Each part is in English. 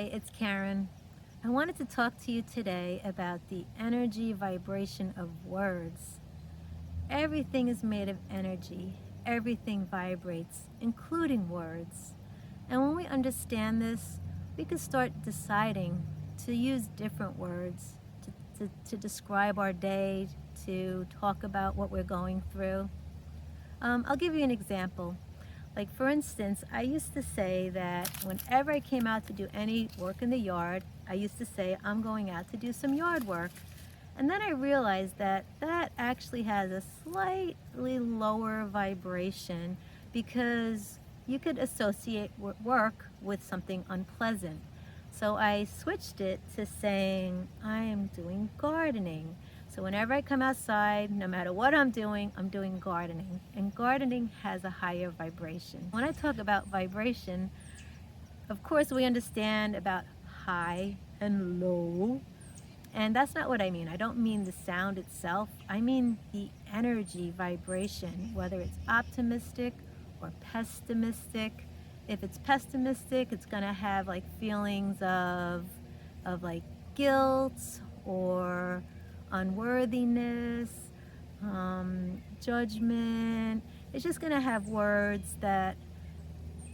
It's Karen. I wanted to talk to you today about the energy vibration of words. Everything is made of energy. Everything vibrates, including words. And when we understand this, we can start deciding to use different words to describe our day, to talk about what we're going through. I'll give you an example. Like, for instance, I used to say that whenever I came out to do any work in the yard, I used to say, I'm going out to do some yard work. And then I realized that that actually has a slightly lower vibration because you could associate work with something unpleasant. So I switched it to saying, I am doing gardening. So whenever I come outside, no matter what I'm doing gardening. And gardening has a higher vibration. When I talk about vibration, of course we understand about high and low. And that's not what I mean. I don't mean the sound itself. I mean the energy vibration, whether it's optimistic or pessimistic. If it's pessimistic, it's going to have like feelings of like guilt or unworthiness, judgment. It's just going to have words that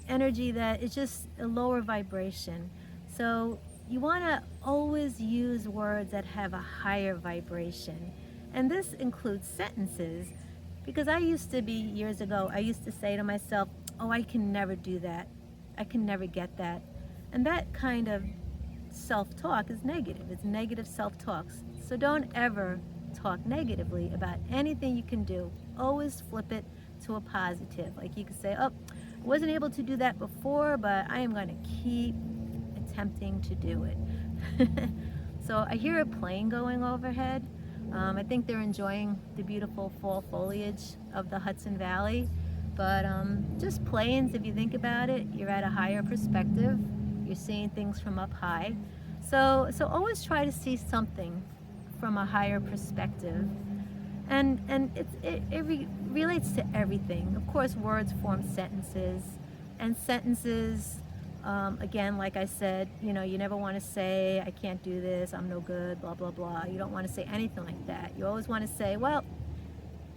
energy that is just a lower vibration. So you want to always use words that have a higher vibration. And this includes sentences, because I used to be, years ago, I used to say to myself, oh, I can never do that. I can never get that. And that kind of self-talk is negative. It's negative self-talk. So don't ever talk negatively about anything you can do. Always flip it to a positive. Like you could say, oh, I wasn't able to do that before, but I am going to keep attempting to do it. So I hear a plane going overhead. I think they're enjoying the beautiful fall foliage of the Hudson Valley. But just planes, if you think about it, you're at a higher perspective. You're seeing things from up high. So always try to see something from a higher perspective. And it relates to everything. Of course, words form sentences, and sentences, again, like I said, you never want to say, I can't do this, I'm no good, blah, blah, blah. You don't want to say anything like that. You always want to say, well,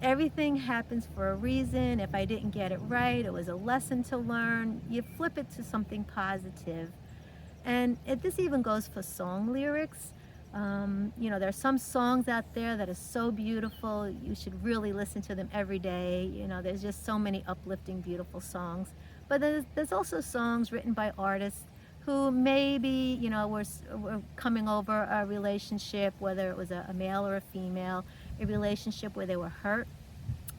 everything happens for a reason. If I didn't get it right, it was a lesson to learn. You flip it to something positive. And this even goes for song lyrics. There are some songs out there that are so beautiful. You should really listen to them every day. There's just so many uplifting, beautiful songs. But there's also songs written by artists who maybe, were coming over a relationship, whether it was a male or a female, a relationship where they were hurt.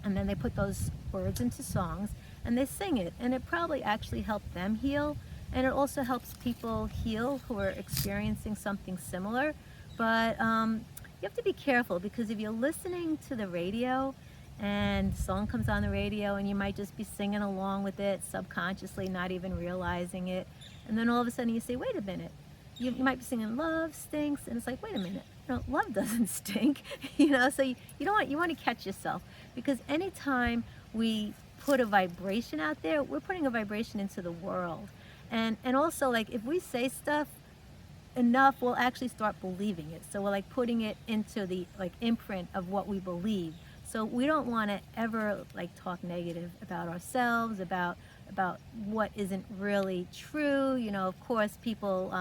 And then they put those words into songs and they sing it. And it probably actually helped them heal. And it also helps people heal who are experiencing something similar. But you have to be careful, because if you're listening to the radio and the song comes on the radio and you might just be singing along with it subconsciously, not even realizing it. And then all of a sudden you say, wait a minute. You might be singing love stinks, and it's like, wait a minute. Love doesn't stink. So you want to catch yourself, because anytime we put a vibration out there, we're putting a vibration into the world. And also, like, if we say stuff enough, we'll actually start believing it. So we're like putting it into the imprint of what we believe. So we don't want to ever talk negative about ourselves, about what isn't really true. Of course, people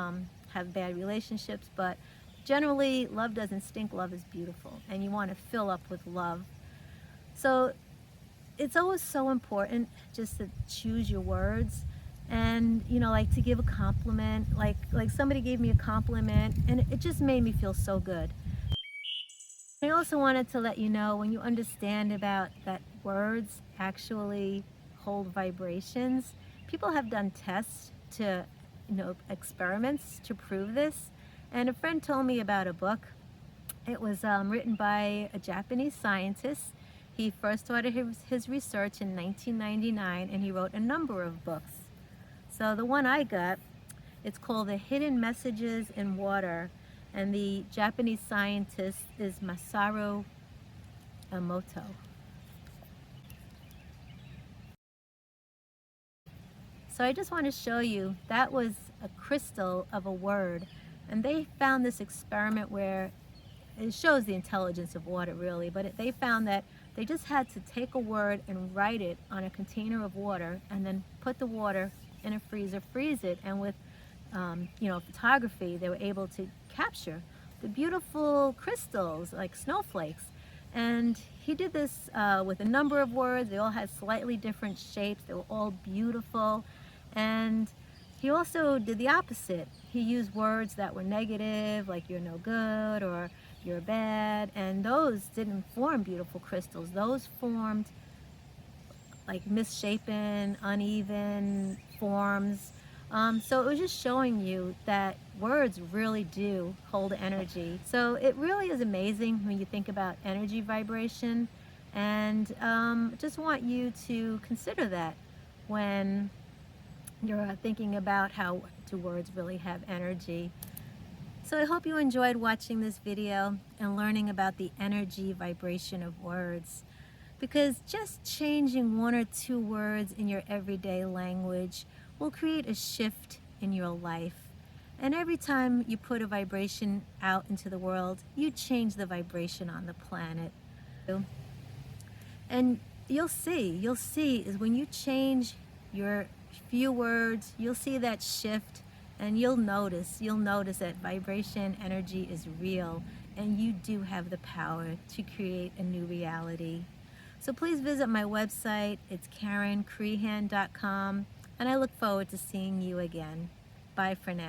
have bad relationships, but generally, love doesn't stink. Love is beautiful, and you want to fill up with love. So it's always so important just to choose your words. And to give a compliment, like somebody gave me a compliment, and it just made me feel so good. I also wanted to let you know, when you understand about that words actually hold vibrations, people have done tests to, experiments to prove this. And a friend told me about a book. It was written by a Japanese scientist. He first started his research in 1999, and he wrote a number of books. So the one I got, it's called The Hidden Messages in Water, and the Japanese scientist is Masaru Emoto. So I just want to show you, that was a crystal of a word. And they found this experiment where it shows the intelligence of water really, but they found that they just had to take a word and write it on a container of water and then put the water in a freezer, freeze it, and with photography, they were able to capture the beautiful crystals like snowflakes. And he did this with a number of words. They all had slightly different shapes. They were all beautiful. And he also did the opposite. He used words that were negative, like you're no good or you're bad, and those didn't form beautiful crystals. Those formed like misshapen, uneven forms. So it was just showing you that words really do hold energy. So it really is amazing when you think about energy vibration, and just want you to consider that when you're thinking about how do words really have energy. So I hope you enjoyed watching this video and learning about the energy vibration of words, because just changing one or two words in your everyday language will create a shift in your life. And every time you put a vibration out into the world, you change the vibration on the planet. And you'll see is when you change your few words, you'll see that shift, and you'll notice that vibration energy is real, and you do have the power to create a new reality. So please visit my website. It's KarenCrehan.com, and I look forward to seeing you again. Bye for now.